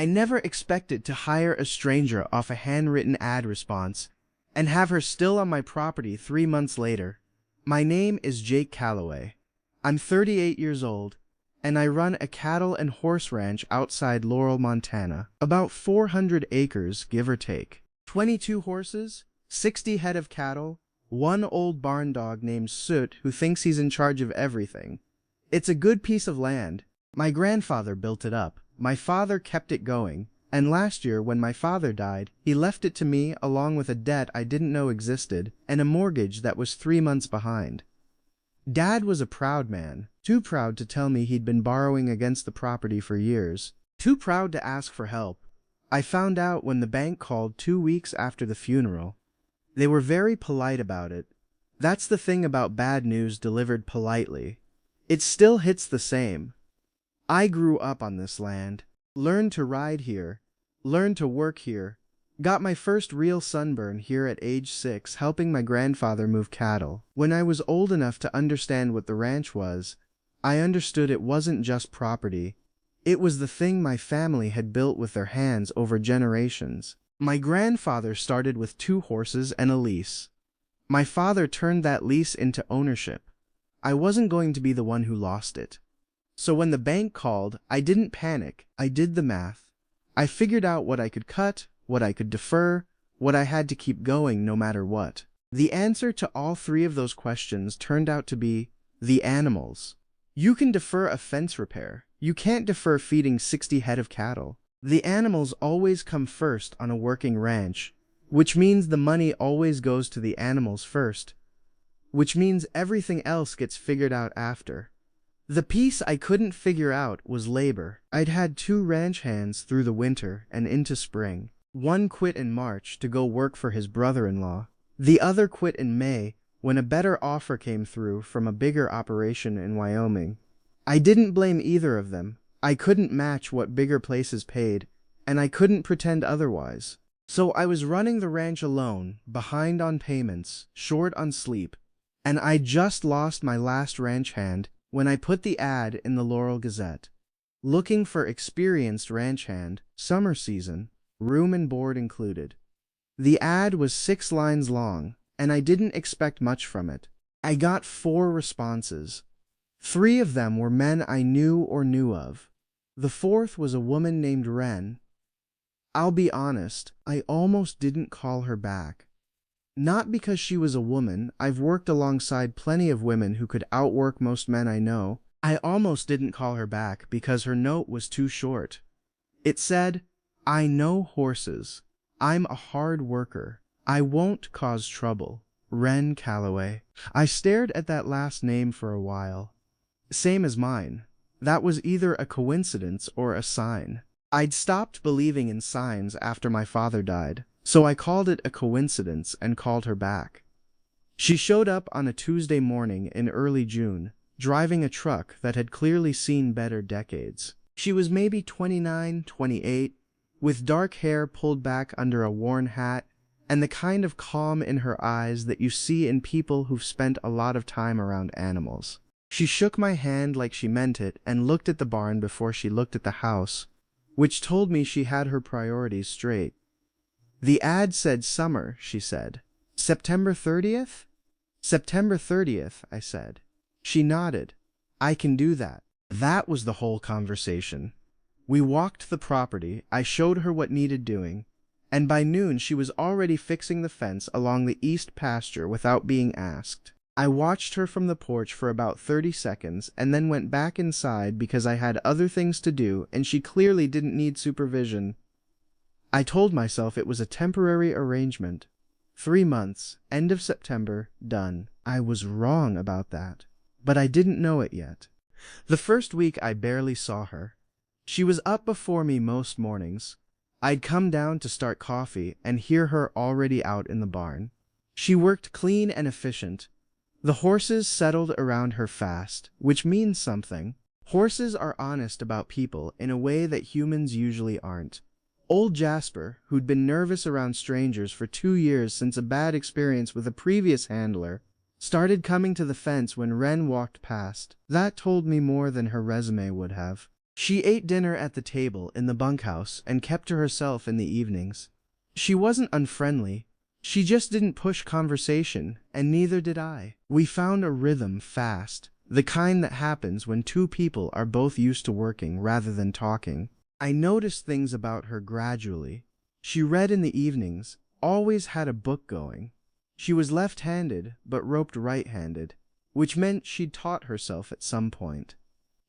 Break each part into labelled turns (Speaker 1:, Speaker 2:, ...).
Speaker 1: I never expected to hire a stranger off a handwritten ad response and have her still on my property 3 months later. My name is Jake Calloway. I'm 38 years old, and I run a cattle and horse ranch outside Laurel, Montana. About 400 acres, give or take. 22 horses, 60 head of cattle, one old barn dog named Soot who thinks he's in charge of everything. It's a good piece of land. My grandfather built it up. My father kept it going, and last year when my father died, he left it to me along with a debt I didn't know existed and a mortgage that was 3 months behind. Dad was a proud man, too proud to tell me he'd been borrowing against the property for years, too proud to ask for help. I found out when the bank called 2 weeks after the funeral. They were very polite about it. That's the thing about bad news delivered politely. It still hits the same. I grew up on this land, learned to ride here, learned to work here, got my first real sunburn here at age 6 helping my grandfather move cattle. When I was old enough to understand what the ranch was, I understood it wasn't just property. It was the thing my family had built with their hands over generations. My grandfather started with 2 horses and a lease. My father turned that lease into ownership. I wasn't going to be the one who lost it. So when the bank called, I didn't panic. I did the math. I figured out what I could cut, what I could defer, what I had to keep going no matter what. The answer to all 3 of those questions turned out to be the animals. You can defer a fence repair. You can't defer feeding 60 head of cattle. The animals always come first on a working ranch, which means the money always goes to the animals first, which means everything else gets figured out after. The piece I couldn't figure out was labor. I'd had 2 ranch hands through the winter and into spring. One quit in March to go work for his brother-in-law. The other quit in May when a better offer came through from a bigger operation in Wyoming. I didn't blame either of them. I couldn't match what bigger places paid, and I couldn't pretend otherwise. So I was running the ranch alone, behind on payments, short on sleep, and I just lost my last ranch hand when I put the ad in the Laurel Gazette, looking for experienced ranch hand, summer season, room and board included. The ad was 6 lines long, and I didn't expect much from it. I got 4 responses. 3 of them were men I knew or knew of. The 4th was a woman named Wren. I'll be honest, I almost didn't call her back. Not because she was a woman. I've worked alongside plenty of women who could outwork most men I know. I almost didn't call her back because her note was too short. It said, "I know horses. I'm a hard worker. I won't cause trouble. Wren Calloway." I stared at that last name for a while. Same as mine. That was either a coincidence or a sign. I'd stopped believing in signs after my father died, so I called it a coincidence and called her back. She showed up on a Tuesday morning in early June, driving a truck that had clearly seen better decades. She was maybe 29, 28, with dark hair pulled back under a worn hat and the kind of calm in her eyes that you see in people who've spent a lot of time around animals. She shook my hand like she meant it and looked at the barn before she looked at the house, which told me she had her priorities straight. The ad said summer, she said. September 30th? September 30th, I said. She nodded. I can do that. That was the whole conversation. We walked the property, I showed her what needed doing, and by noon she was already fixing the fence along the east pasture without being asked. I watched her from the porch for about 30 seconds and then went back inside because I had other things to do and she clearly didn't need supervision. I told myself it was a temporary arrangement. 3 months, end of September, done. I was wrong about that, but I didn't know it yet. The first week I barely saw her. She was up before me most mornings. I'd come down to start coffee and hear her already out in the barn. She worked clean and efficient. The horses settled around her fast, which means something. Horses are honest about people in a way that humans usually aren't. Old Jasper, who'd been nervous around strangers for 2 years since a bad experience with a previous handler, started coming to the fence when Wren walked past. That told me more than her resume would have. She ate dinner at the table in the bunkhouse and kept to herself in the evenings. She wasn't unfriendly. She just didn't push conversation, and neither did I. We found a rhythm fast, the kind that happens when two people are both used to working rather than talking. I noticed things about her gradually. She read in the evenings, always had a book going. She was left-handed, but roped right-handed, which meant she'd taught herself at some point.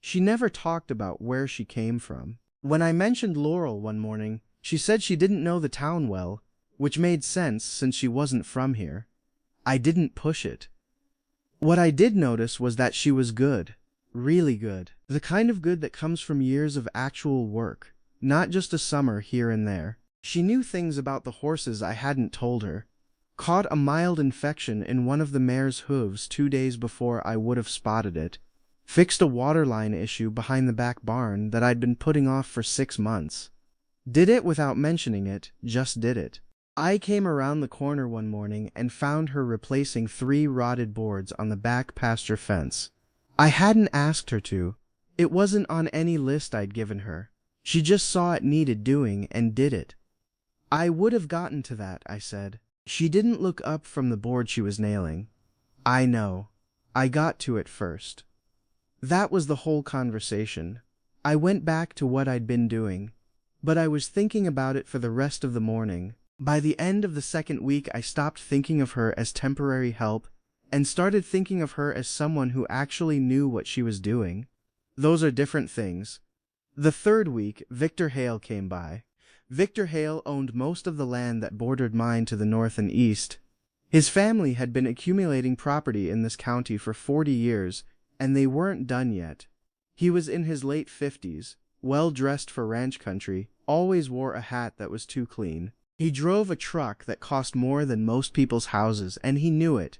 Speaker 1: She never talked about where she came from. When I mentioned Laurel one morning, she said she didn't know the town well, which made sense since she wasn't from here. I didn't push it. What I did notice was that she was good, really good. The kind of good that comes from years of actual work, not just a summer here and there. She knew things about the horses I hadn't told her. Caught a mild infection in one of the mare's hooves 2 days before I would have spotted it. Fixed a waterline issue behind the back barn that I'd been putting off for 6 months. Did it without mentioning it, just did it. I came around the corner one morning and found her replacing 3 rotted boards on the back pasture fence. I hadn't asked her to. It wasn't on any list I'd given her. She just saw it needed doing and did it. I would have gotten to that, I said. She didn't look up from the board she was nailing. I know. I got to it first. That was the whole conversation. I went back to what I'd been doing, but I was thinking about it for the rest of the morning. By the end of the second week, I stopped thinking of her as temporary help and started thinking of her as someone who actually knew what she was doing. Those are different things. The third week, Victor Hale came by. Victor Hale owned most of the land that bordered mine to the north and east. His family had been accumulating property in this county for 40 years, and they weren't done yet. He was in his late 50s, well-dressed for ranch country, always wore a hat that was too clean. He drove a truck that cost more than most people's houses, and he knew it.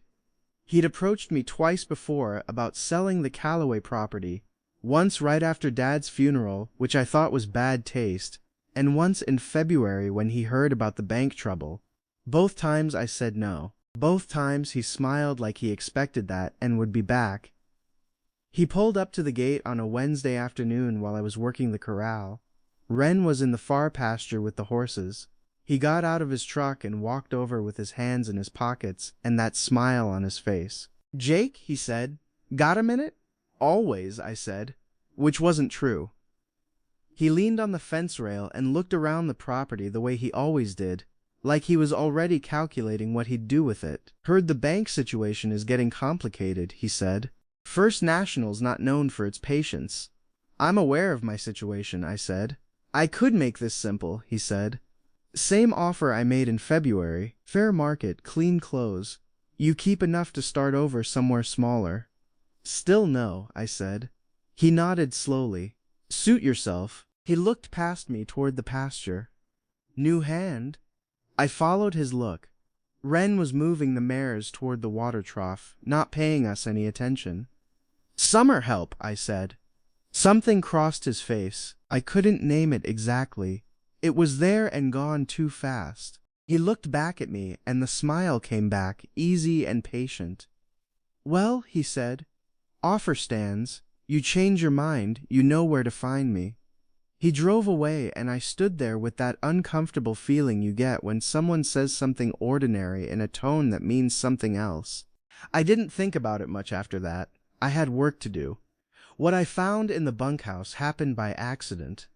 Speaker 1: He'd approached me twice before about selling the Calloway property, once right after Dad's funeral, which I thought was bad taste, and once in February when he heard about the bank trouble. Both times I said no. Both times he smiled like he expected that and would be back. He pulled up to the gate on a Wednesday afternoon while I was working the corral. Wren was in the far pasture with the horses. He got out of his truck and walked over with his hands in his pockets and that smile on his face. "Jake," he said, "got a minute?" "Always," I said, which wasn't true. He leaned on the fence rail and looked around the property the way he always did, like he was already calculating what he'd do with it. "Heard the bank situation is getting complicated," he said. "First National's not known for its patience." "I'm aware of my situation," I said. "I could make this simple," he said. "Same offer I made in February. Fair market, clean close. You keep enough to start over somewhere smaller." "Still no," I said. He nodded slowly. "Suit yourself." He looked past me toward the pasture. "New hand?" I followed his look. Wren was moving the mares toward the water trough, not paying us any attention. "Summer help," I said. Something crossed his face. I couldn't name it exactly. It was there and gone too fast. He looked back at me, and the smile came back, easy and patient. "Well," he said, "offer stands. You change your mind, you know where to find me." He drove away, and I stood there with that uncomfortable feeling you get when someone says something ordinary in a tone that means something else. I didn't think about it much after that. I had work to do. What I found in the bunkhouse happened by accident.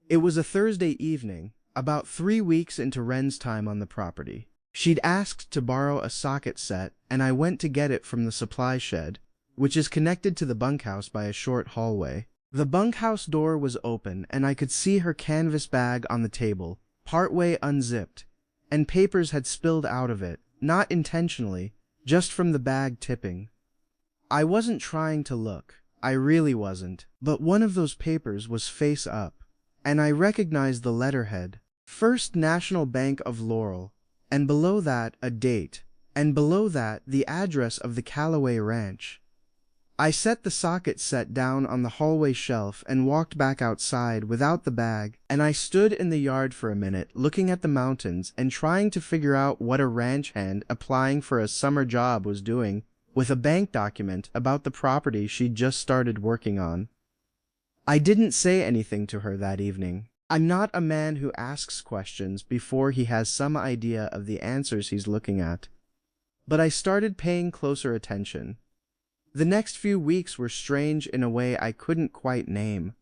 Speaker 1: It was a Thursday evening, about 3 weeks into Wren's time on the property. She'd asked to borrow a socket set, and I went to get it from the supply shed, which is connected to the bunkhouse by a short hallway. The bunkhouse door was open, and I could see her canvas bag on the table, partway unzipped, and papers had spilled out of it, not intentionally, just from the bag tipping. I wasn't trying to look. I really wasn't. But one of those papers was face up, and I recognized the letterhead. First National Bank of Laurel, and below that a date, and below that the address of the Calloway Ranch. I set the socket set down on the hallway shelf and walked back outside without the bag, and I stood in the yard for a minute looking at the mountains and trying to figure out what a ranch hand applying for a summer job was doing with a bank document about the property she'd just started working on. I didn't say anything to her that evening. I'm not a man who asks questions before he has some idea of the answers he's looking at. But I started paying closer attention. The next few weeks were strange in a way I couldn't quite name.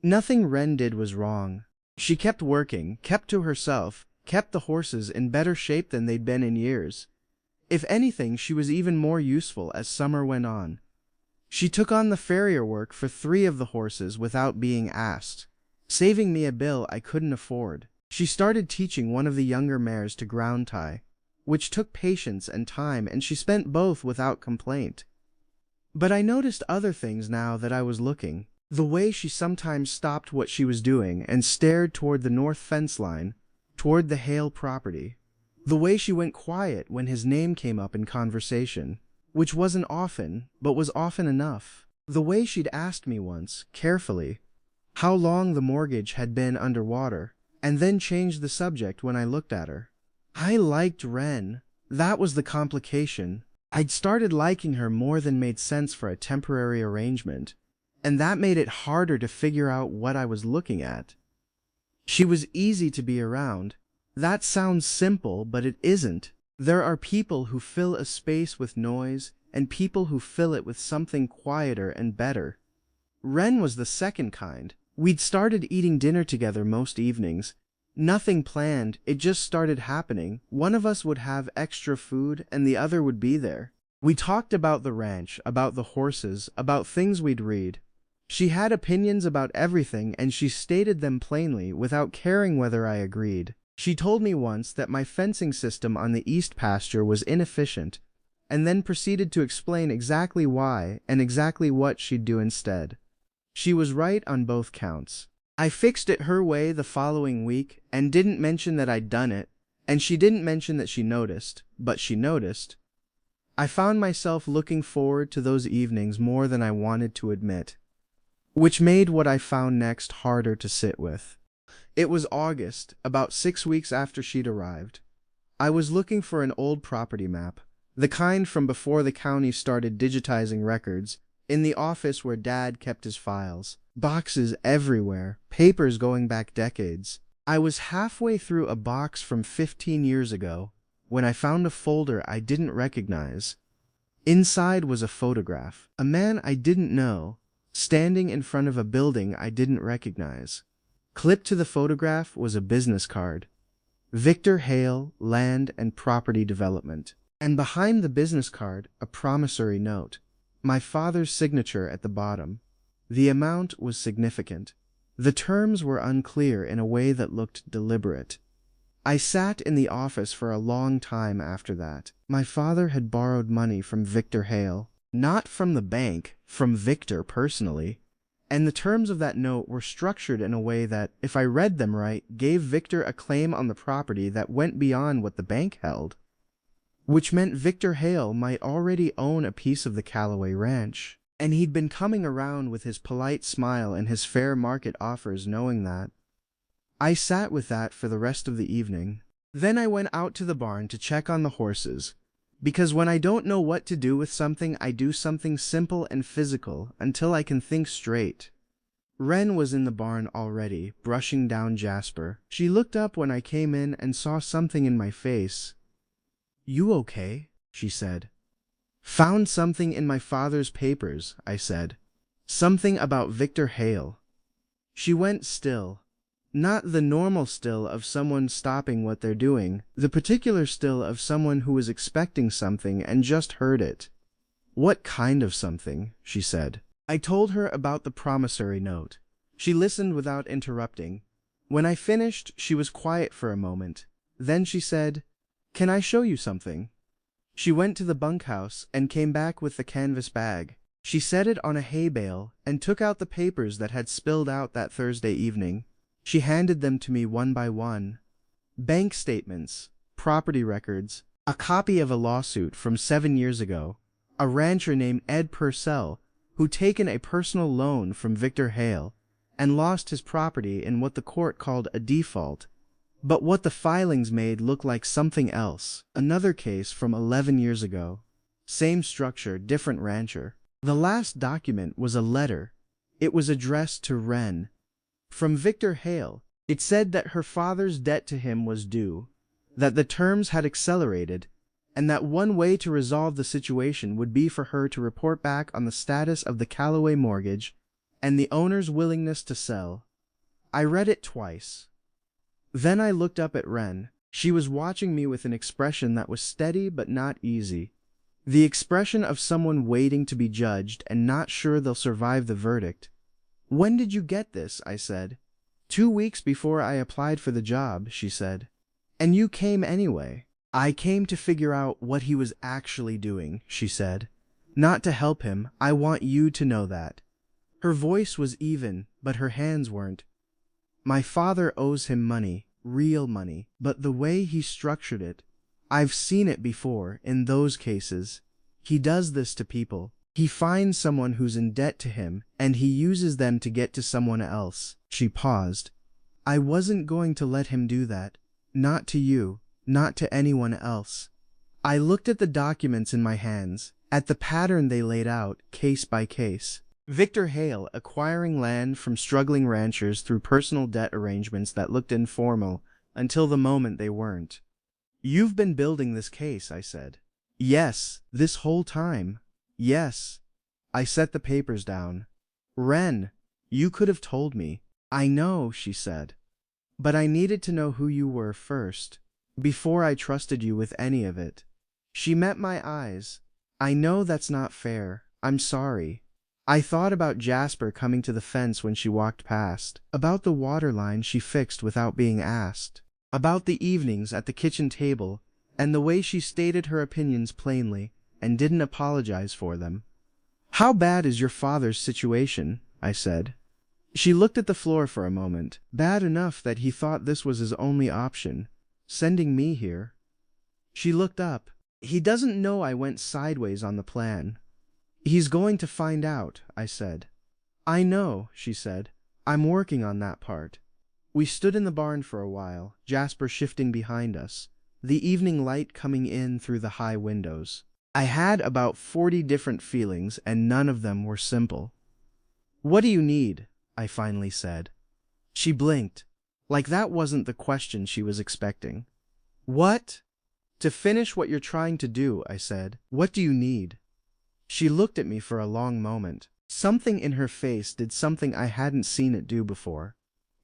Speaker 1: Nothing Wren did was wrong. She kept working, kept to herself, kept the horses in better shape than they'd been in years. If anything, she was even more useful as summer went on. She took on the farrier work for 3 of the horses without being asked, saving me a bill I couldn't afford. She started teaching one of the younger mares to ground tie, which took patience and time, and she spent both without complaint. But I noticed other things now that I was looking. The way she sometimes stopped what she was doing and stared toward the north fence line, toward the Hale property. The way she went quiet when his name came up in conversation, which wasn't often, but was often enough. The way she'd asked me once, carefully, how long the mortgage had been underwater, and then changed the subject when I looked at her. I liked Wren. That was the complication. I'd started liking her more than made sense for a temporary arrangement, and that made it harder to figure out what I was looking at. She was easy to be around. That sounds simple, but it isn't. There are people who fill a space with noise, and people who fill it with something quieter and better. Wren was the second kind. We'd started eating dinner together most evenings. Nothing planned, it just started happening. One of us would have extra food, and the other would be there. We talked about the ranch, about the horses, about things we'd read. She had opinions about everything, and she stated them plainly, without caring whether I agreed. She told me once that my fencing system on the east pasture was inefficient, and then proceeded to explain exactly why and exactly what she'd do instead. She was right on both counts. I fixed it her way the following week and didn't mention that I'd done it, and she didn't mention that she noticed, but she noticed. I found myself looking forward to those evenings more than I wanted to admit, which made what I found next harder to sit with. It was August, about 6 weeks after she'd arrived. I was looking for an old property map, the kind from before the county started digitizing records, in the office where Dad kept his files. Boxes everywhere, papers going back decades. I was halfway through a box from 15 years ago when I found a folder I didn't recognize. Inside was a photograph, a man I didn't know, standing in front of a building I didn't recognize. Clipped to the photograph was a business card. Victor Hale, Land and Property Development. And behind the business card, a promissory note. My father's signature at the bottom. The amount was significant. The terms were unclear in a way that looked deliberate. I sat in the office for a long time after that. My father had borrowed money from Victor Hale. Not from the bank, from Victor personally. And the terms of that note were structured in a way that, if I read them right, gave Victor a claim on the property that went beyond what the bank held. Which meant Victor Hale might already own a piece of the Callaway Ranch. And he'd been coming around with his polite smile and his fair market offers, knowing that. I sat with that for the rest of the evening. Then I went out to the barn to check on the horses, because when I don't know what to do with something, I do something simple and physical until I can think straight. Wren was in the barn already, brushing down Jasper. She looked up when I came in and saw something in my face. "You okay?" she said. "Found something in my father's papers," I said. "Something about Victor Hale." She went still. Not the normal still of someone stopping what they're doing, the particular still of someone who was expecting something and just heard it. "What kind of something?" she said. I told her about the promissory note. She listened without interrupting. When I finished, she was quiet for a moment. Then she said, "Can I show you something?" She went to the bunkhouse and came back with the canvas bag. She set it on a hay bale and took out the papers that had spilled out that Thursday evening. She handed them to me one by one. Bank statements, property records, a copy of a lawsuit from 7 years ago, a rancher named Ed Purcell who'd taken a personal loan from Victor Hale and lost his property in what the court called a default, but what the filings made look like something else. Another case from 11 years ago. Same structure, different rancher. The last document was a letter. It was addressed to Wren. From Victor Hale. It said that her father's debt to him was due, that the terms had accelerated, and that one way to resolve the situation would be for her to report back on the status of the Calloway mortgage and the owner's willingness to sell. I read it twice. Then I looked up at Wren. She was watching me with an expression that was steady but not easy. The expression of someone waiting to be judged and not sure they'll survive the verdict. "When did you get this?" I said. "2 weeks before I applied for the job," she said. "And you came anyway." "I came to figure out what he was actually doing," she said. "Not to help him, I want you to know that." Her voice was even, but her hands weren't. "My father owes him money, real money, but the way he structured it, I've seen it before in those cases. He does this to people. He finds someone who's in debt to him, and he uses them to get to someone else." She paused. "I wasn't going to let him do that. Not to you, not to anyone else." I looked at the documents in my hands, at the pattern they laid out, case by case. Victor Hale acquiring land from struggling ranchers through personal debt arrangements that looked informal until the moment they weren't. "You've been building this case," I said. "Yes, this whole time. Yes." I set the papers down. "Wren, you could have told me." "I know," she said. "But I needed to know who you were first, before I trusted you with any of it." She met my eyes. "I know that's not fair. I'm sorry." I thought about Jasper coming to the fence when she walked past, about the water line she fixed without being asked, about the evenings at the kitchen table, and the way she stated her opinions plainly and didn't apologize for them. "How bad is your father's situation?" I said. She looked at the floor for a moment. "Bad enough that he thought this was his only option, sending me here." She looked up. "He doesn't know I went sideways on the plan." "He's going to find out," I said. "I know," she said. "I'm working on that part." We stood in the barn for a while, Jasper shifting behind us, the evening light coming in through the high windows. I had about 40 different feelings, and none of them were simple. "What do you need?" I finally said. She blinked, like that wasn't the question she was expecting. "What?" "To finish what you're trying to do," I said. "What do you need?" She looked at me for a long moment. Something in her face did something I hadn't seen it do before.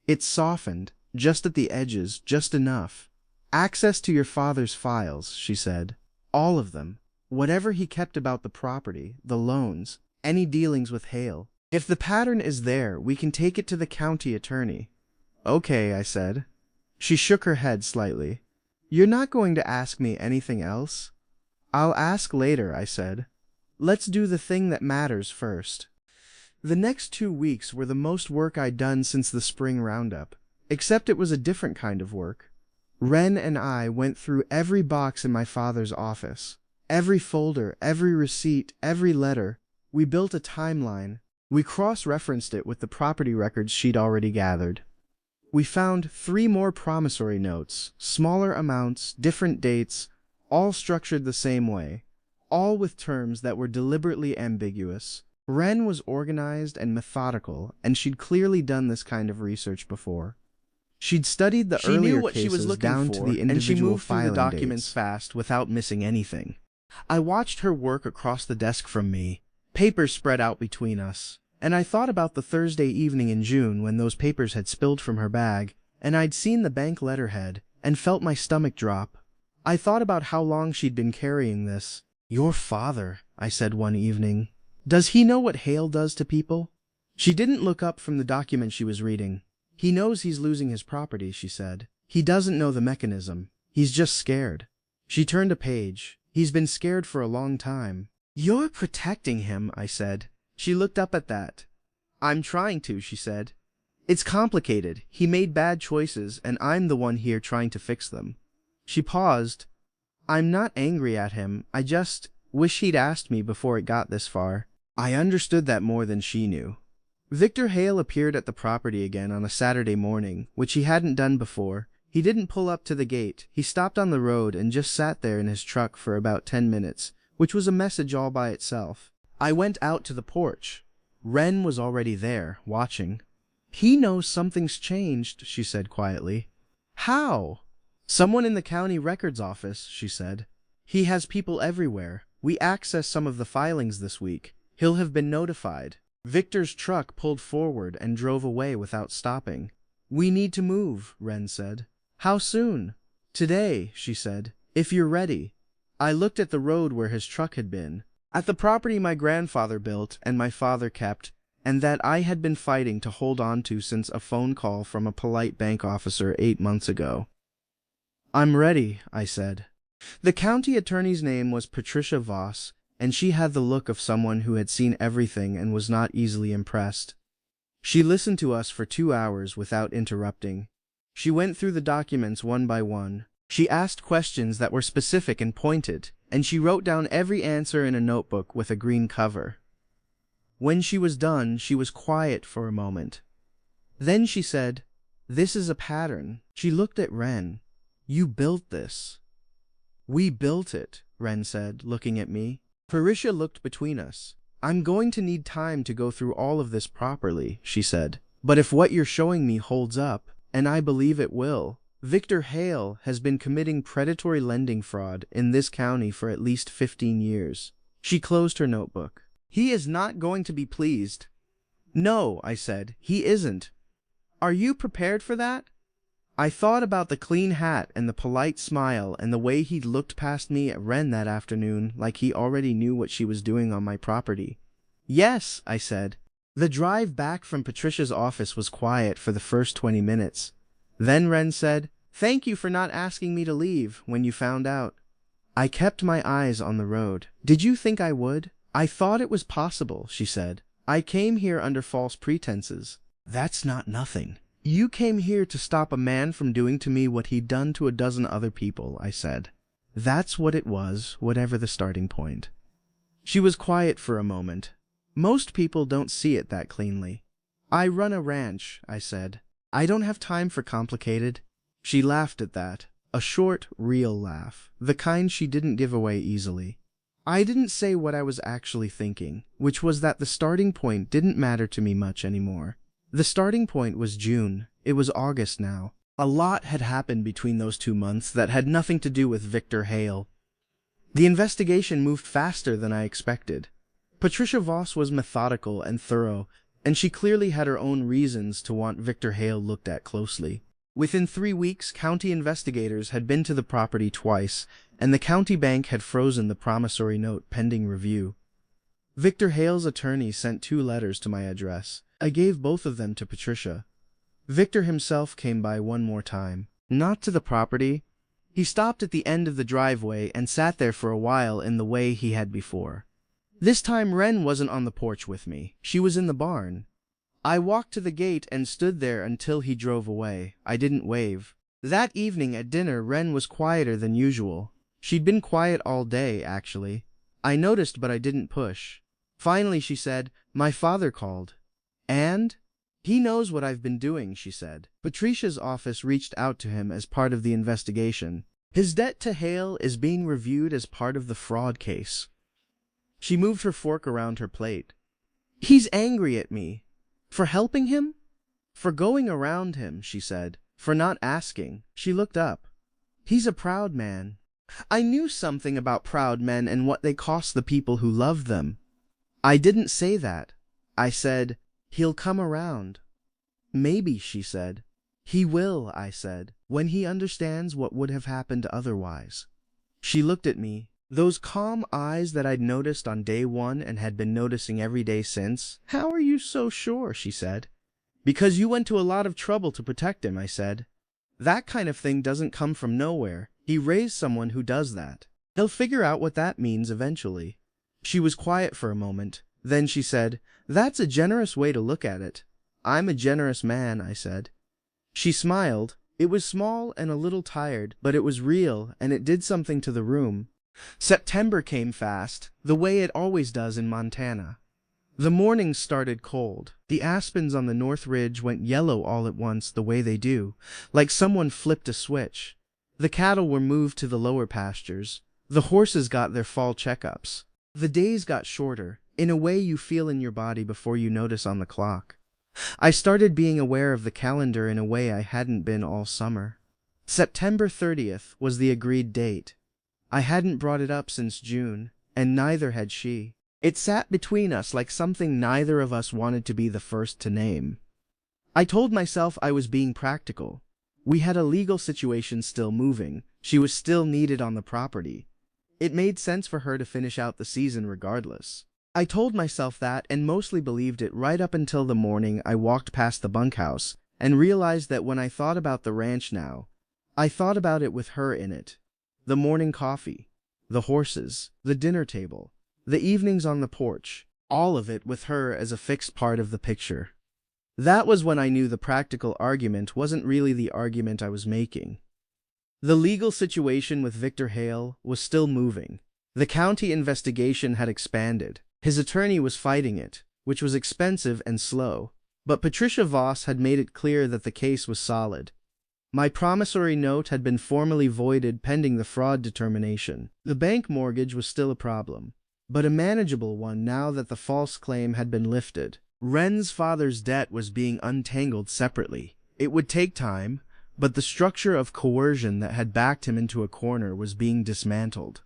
Speaker 1: It softened, just at the edges, just enough. "Access to your father's files," she said. "All of them. Whatever he kept about the property, the loans, any dealings with Hale. If the pattern is there, we can take it to the county attorney." "Okay," I said. She shook her head slightly. "You're not going to ask me anything else?" "I'll ask later," I said. "Let's do the thing that matters first." The next 2 weeks were the most work I'd done since the spring roundup, except it was a different kind of work. Wren and I went through every box in my father's office, every folder, every receipt, every letter. We built a timeline. We cross-referenced it with the property records she'd already gathered. We found 3 more promissory notes, smaller amounts, different dates, all structured the same way, all with terms that were deliberately ambiguous. Wren was organized and methodical, and she'd clearly done this kind of research before. She'd studied the
Speaker 2: She knew
Speaker 1: earlier
Speaker 2: what she was
Speaker 1: cases
Speaker 2: looking
Speaker 1: down
Speaker 2: for,
Speaker 1: to the
Speaker 2: and she
Speaker 1: individual
Speaker 2: moved through the
Speaker 1: filing
Speaker 2: documents
Speaker 1: dates
Speaker 2: fast without missing anything.
Speaker 1: I watched her work across the desk from me, papers spread out between us, and I thought about the Thursday evening in June when those papers had spilled from her bag, and I'd seen the bank letterhead, and felt my stomach drop. I thought about how long she'd been carrying this. "Your father," I said one evening. "Does he know what Hale does to people?" She didn't look up from the document she was reading. "He knows he's losing his property," she said. "He doesn't know the mechanism. He's just scared." She turned a page. "He's been scared for a long time." "You're protecting him," I said. She looked up at that. "I'm trying to," she said. "It's complicated. He made bad choices, and I'm the one here trying to fix them." She paused. "I'm not angry at him. I just wish he'd asked me before it got this far." I understood that more than she knew. Victor Hale appeared at the property again on a Saturday morning, which he hadn't done before. He didn't pull up to the gate. He stopped on the road and just sat there in his truck for about 10 minutes, which was a message all by itself. I went out to the porch. Wren was already there, watching. "He knows something's changed," she said quietly. "How?" "Someone in the county records office," she said. "He has people everywhere. We accessed some of the filings this week. He'll have been notified." Victor's truck pulled forward and drove away without stopping. "We need to move," Wren said. "How soon?" "Today," she said, "if you're ready." I looked at the road where his truck had been, at the property my grandfather built and my father kept, and that I had been fighting to hold on to since a phone call from a polite bank officer 8 months ago. "I'm ready," I said. The county attorney's name was Patricia Voss, and she had the look of someone who had seen everything and was not easily impressed. She listened to us for 2 hours without interrupting. She went through the documents one by one. She asked questions that were specific and pointed, and she wrote down every answer in a notebook with a green cover. When she was done, she was quiet for a moment. Then she said, "This is a pattern." She looked at Wren. "You built this." "We built it," Wren said, looking at me. Patricia looked between us. "I'm going to need time to go through all of this properly," she said. "But if what you're showing me holds up, and I believe it will, Victor Hale has been committing predatory lending fraud in this county for at least 15 years. She closed her notebook. "He is not going to be pleased." "No," I said, "he isn't." "Are you prepared for that?" I thought about the clean hat and the polite smile and the way he'd looked past me at Wren that afternoon like he already knew what she was doing on my property. "Yes," I said. The drive back from Patricia's office was quiet for the first 20 minutes. Then Wren said, "Thank you for not asking me to leave when you found out." I kept my eyes on the road. "Did you think I would?" "I thought it was possible," she said. "I came here under false pretenses." "That's not nothing." "You came here to stop a man from doing to me what he'd done to a dozen other people," I said. "That's what it was, whatever the starting point." She was quiet for a moment. "Most people don't see it that cleanly." "I run a ranch," I said. "I don't have time for complicated." She laughed at that, a short, real laugh, the kind she didn't give away easily. I didn't say what I was actually thinking, which was that the starting point didn't matter to me much anymore. The starting point was June. It was August now. A lot had happened between those 2 months that had nothing to do with Victor Hale. The investigation moved faster than I expected. Patricia Voss was methodical and thorough, and she clearly had her own reasons to want Victor Hale looked at closely. Within 3 weeks, county investigators had been to the property twice, and the county bank had frozen the promissory note pending review. Victor Hale's attorney sent 2 letters to my address. I gave both of them to Patricia. Victor himself came by one more time. Not to the property. He stopped at the end of the driveway and sat there for a while in the way he had before. This time Wren wasn't on the porch with me. She was in the barn. I walked to the gate and stood there until he drove away. I didn't wave. That evening at dinner, Wren was quieter than usual. She'd been quiet all day, actually. I noticed, but I didn't push. Finally, she said, "My father called." "And?" "He knows what I've been doing," she said. "Patricia's office reached out to him as part of the investigation. His debt to Hale is being reviewed as part of the fraud case." She moved her fork around her plate. "He's angry at me. For helping him? For going around him," she said. "For not asking." She looked up. "He's a proud man." I knew something about proud men and what they cost the people who loved them. I didn't say that. I said, "He'll come around." "Maybe," she said. "He will," I said, "when he understands what would have happened otherwise." She looked at me, those calm eyes that I'd noticed on day one and had been noticing every day since. "How are you so sure?" she said. "Because you went to a lot of trouble to protect him," I said. "That kind of thing doesn't come from nowhere. He raised someone who does that. He'll figure out what that means eventually." She was quiet for a moment. Then she said, "That's a generous way to look at it." "I'm a generous man," I said. She smiled. It was small and a little tired, but it was real, and it did something to the room. September came fast, the way it always does in Montana. The mornings started cold. The aspens on the North Ridge went yellow all at once the way they do, like someone flipped a switch. The cattle were moved to the lower pastures. The horses got their fall checkups. The days got shorter, in a way you feel in your body before you notice on the clock. I started being aware of the calendar in a way I hadn't been all summer. September 30th was the agreed date. I hadn't brought it up since June, and neither had she. It sat between us like something neither of us wanted to be the first to name. I told myself I was being practical. We had a legal situation still moving. She was still needed on the property. It made sense for her to finish out the season regardless. I told myself that and mostly believed it right up until the morning I walked past the bunkhouse and realized that when I thought about the ranch now, I thought about it with her in it. The morning coffee, the horses, the dinner table, the evenings on the porch, all of it with her as a fixed part of the picture. That was when I knew the practical argument wasn't really the argument I was making. The legal situation with Victor Hale was still moving. The county investigation had expanded. His attorney was fighting it, which was expensive and slow. But Patricia Voss had made it clear that the case was solid. My promissory note had been formally voided pending the fraud determination. The bank mortgage was still a problem, but a manageable one now that the false claim had been lifted. Ren's father's debt was being untangled separately. It would take time, but the structure of coercion that had backed him into a corner was being dismantled.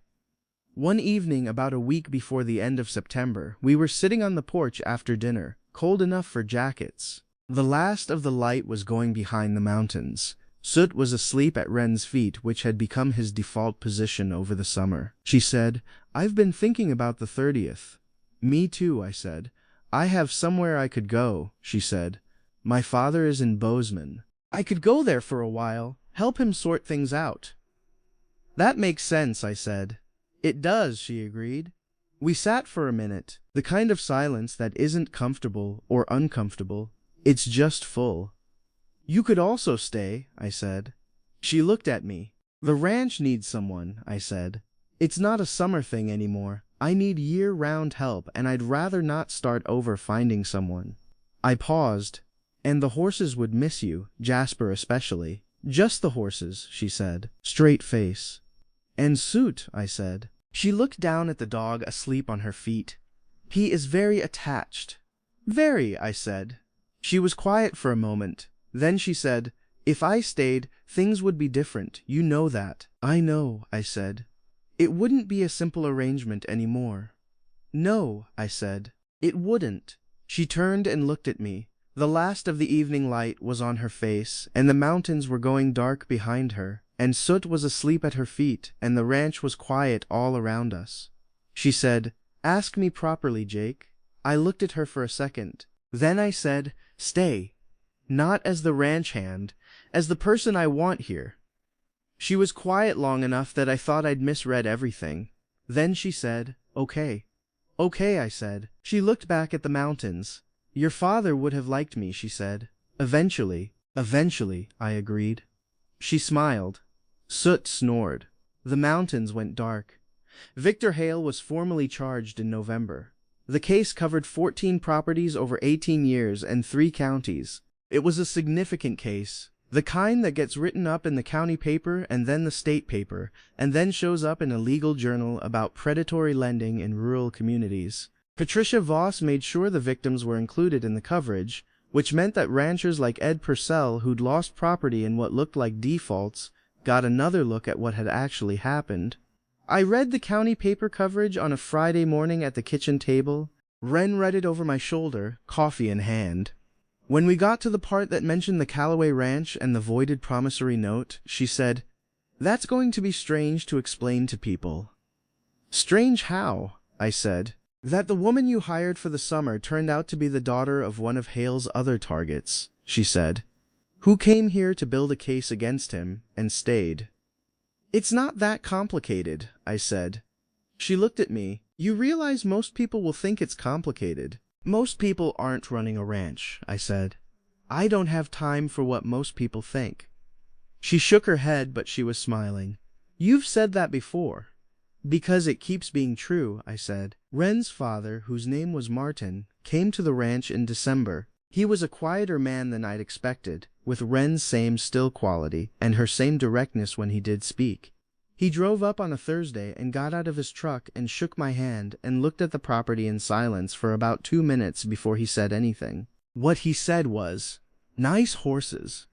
Speaker 1: One evening about a week before the end of September, we were sitting on the porch after dinner, cold enough for jackets. The last of the light was going behind the mountains. Soot was asleep at Ren's feet, which had become his default position over the summer. She said, "I've been thinking about the 30th. Me too," I said. "I have somewhere I could go," she said. "My father is in Bozeman. I could go there for a while, help him sort things out." "That makes sense," I said. "It does," she agreed. We sat for a minute, the kind of silence that isn't comfortable or uncomfortable, it's just full. "You could also stay," I said. She looked at me. "The ranch needs someone," I said. "It's not a summer thing anymore. I need year-round help, and I'd rather not start over finding someone." I paused. "And the horses would miss you, Jasper especially." "Just the horses," she said, straight face. "And Soot," I said. She looked down at the dog asleep on her feet. "He is very attached." "Very," I said. She was quiet for a moment. Then she said, "If I stayed, things would be different. You know that." "I know," I said. "It wouldn't be a simple arrangement anymore." "No," I said. "It wouldn't." She turned and looked at me. The last of the evening light was on her face, and the mountains were going dark behind her, and Soot was asleep at her feet, and the ranch was quiet all around us. She said, "Ask me properly, Jake." I looked at her for a second. Then I said, "Stay." Not as the ranch hand, as the person I want here. She was quiet long enough that I thought I'd misread everything. Then she said, "Okay." "Okay," I said. She looked back at the mountains. "Your father would have liked me," she said. "Eventually." "Eventually," I agreed. She smiled. Soot snored. The mountains went dark. Victor Hale was formally charged in November. The case covered 14 properties over 18 years and 3 counties. It was a significant case, the kind that gets written up in the county paper and then the state paper, and then shows up in a legal journal about predatory lending in rural communities. Patricia Voss made sure the victims were included in the coverage, which meant that ranchers like Ed Purcell, who'd lost property in what looked like defaults, got another look at what had actually happened. I read the county paper coverage on a Friday morning at the kitchen table. Ren read it over my shoulder, coffee in hand. When we got to the part that mentioned the Callaway Ranch and the voided promissory note, she said, "That's going to be strange to explain to people." "Strange how?" I said. "That the woman you hired for the summer turned out to be the daughter of one of Hale's other targets," she said, "who came here to build a case against him and stayed." "It's not that complicated," I said. She looked at me. "You realize most people will think it's complicated." "Most people aren't running a ranch," I said. "I don't have time for what most people think." She shook her head, but she was smiling. "You've said that before." "Because it keeps being true," I said. "Ren's father, whose name was Martin, came to the ranch in December. He was a quieter man than I'd expected, with Ren's same still quality and her same directness when he did speak. He drove up on a Thursday and got out of his truck and shook my hand and looked at the property in silence for about 2 minutes before he said anything. What he said was, "Nice horses."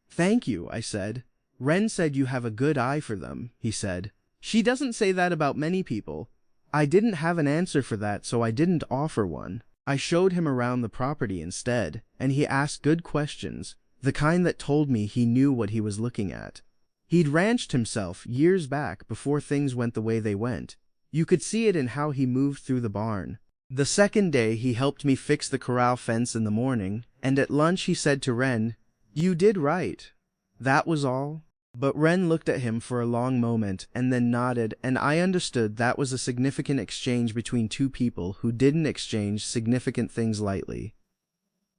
Speaker 1: "Thank you," I said. "Wren said you have a good eye for them," he said. "She doesn't say that about many people." I didn't have an answer for that, so I didn't offer one. I showed him around the property instead, and he asked good questions, the kind that told me he knew what he was looking at. He'd ranched himself years back before things went the way they went. You could see it in how he moved through the barn. The second day he helped me fix the corral fence in the morning, and at lunch he said to Wren, "You did right." That was all. But Wren looked at him for a long moment and then nodded, and I understood that was a significant exchange between two people who didn't exchange significant things lightly.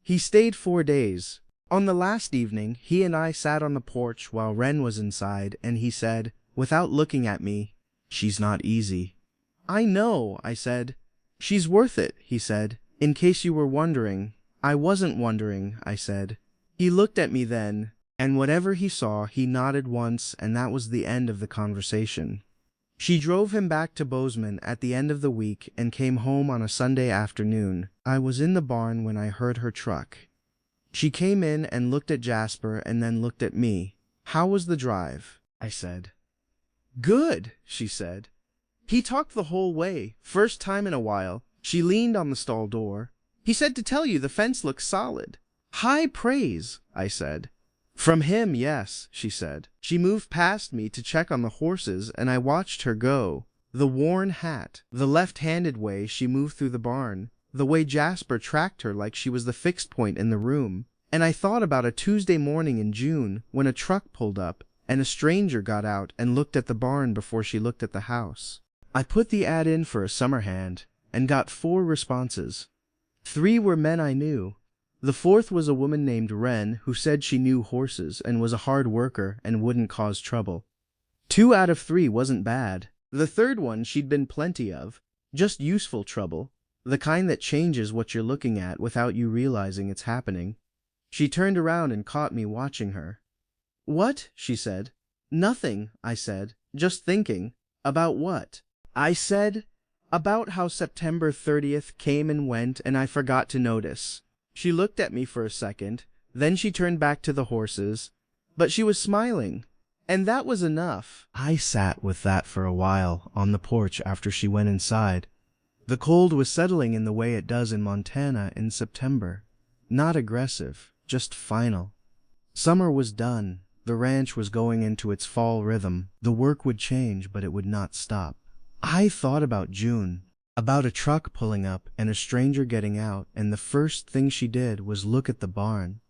Speaker 1: He stayed 4 days. On the last evening, he and I sat on the porch while Wren was inside, and he said, without looking at me, "She's not easy." "I know," I said. "She's worth it," he said. "In case you were wondering." "I wasn't wondering," I said. He looked at me then, and whatever he saw, he nodded once, and that was the end of the conversation. She drove him back to Bozeman at the end of the week and came home on a Sunday afternoon. I was in the barn when I heard her truck. She came in and looked at Jasper and then looked at me. "How was the drive?" I said. "Good," she said. "He talked the whole way, first time in a while." She leaned on the stall door. "He said to tell you the fence looks solid." "High praise," I said. "From him, yes," she said. She moved past me to check on the horses, and I watched her go. The worn hat, the left-handed way she moved through the barn, the way Jasper tracked her like she was the fixed point in the room. And I thought about a Tuesday morning in June when a truck pulled up and a stranger got out and looked at the barn before she looked at the house. I put the ad in for a summer hand and got 4 responses. 3 were men I knew. The 4th was a woman named Wren who said she knew horses and was a hard worker and wouldn't cause trouble. 2 out of 3 wasn't bad. The 3rd one she'd been plenty of, just useful trouble, the kind that changes what you're looking at without you realizing it's happening. She turned around and caught me watching her. "What?" she said. "Nothing," I said. "Just thinking." "About what?" I said. "About how September 30th came and went and I forgot to notice." She looked at me for a second, then she turned back to the horses, but she was smiling, and that was enough. I sat with that for a while on the porch after she went inside. The cold was settling in the way it does in Montana in September. Not aggressive, just final. Summer was done. The ranch was going into its fall rhythm. The work would change, but it would not stop. I thought about June, about a truck pulling up and a stranger getting out, and the first thing she did was look at the barn.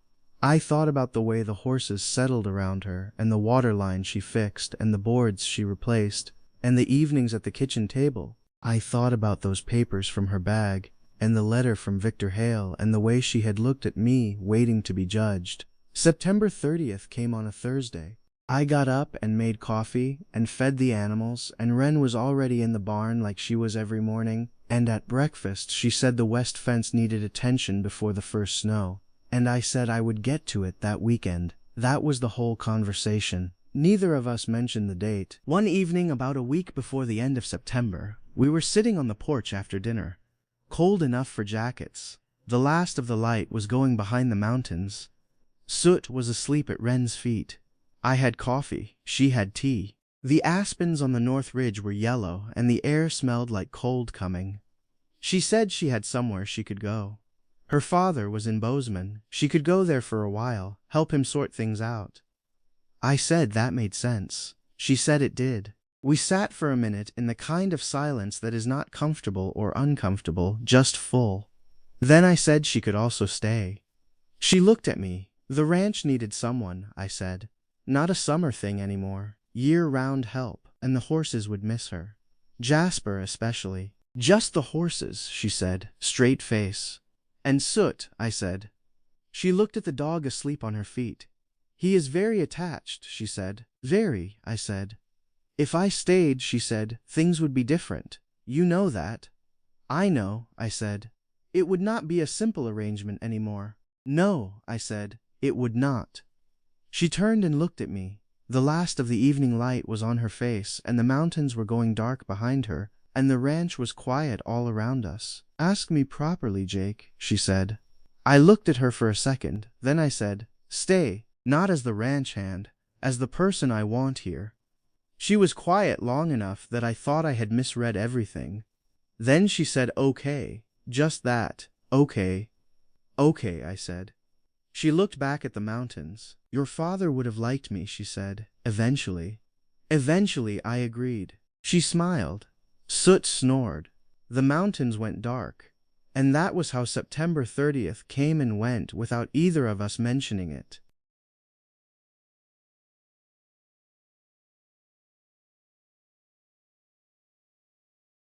Speaker 1: I thought about the way the horses settled around her, and the water line she fixed, and the boards she replaced, and the evenings at the kitchen table. I thought about those papers from her bag, and the letter from Victor Hale, and the way she had looked at me, waiting to be judged. September 30th came on a Thursday. I got up and made coffee and fed the animals, and Wren was already in the barn like she was every morning, and at breakfast she said the west fence needed attention before the first snow, and I said I would get to it that weekend. That was the whole conversation. Neither of us mentioned the date. One evening about a week before the end of September, we were sitting on the porch after dinner. Cold enough for jackets. The last of the light was going behind the mountains. Soot was asleep at Wren's feet. I had coffee. She had tea. The aspens on the north ridge were yellow, and the air smelled like cold coming. She said she had somewhere she could go. Her father was in Bozeman. She could go there for a while, help him sort things out. I said that made sense. She said it did. We sat for a minute in the kind of silence that is not comfortable or uncomfortable, just full. Then I said she could also stay. She looked at me. The ranch needed someone, I said. Not a summer thing anymore. Year-round help, and the horses would miss her. Jasper especially. Just the horses, she said, straight face. And Soot, I said. She looked at the dog asleep on her feet. He is very attached, she said. Very, I said. If I stayed, she said, things would be different. You know that. I know, I said. It would not be a simple arrangement anymore. No, I said, it would not. She turned and looked at me. The last of the evening light was on her face, and the mountains were going dark behind her, and the ranch was quiet all around us. "Ask me properly, Jake," she said. I looked at her for a second, then I said, "Stay, not as the ranch hand, as the person I want here." She was quiet long enough that I thought I had misread everything. Then she said, "Okay, just that, okay." "Okay," I said. She looked back at the mountains. "Your father would have liked me," she said, "eventually." "Eventually," I agreed. She smiled. Soot snored. The mountains went dark. And that was how September 30th came and went without either of us mentioning it.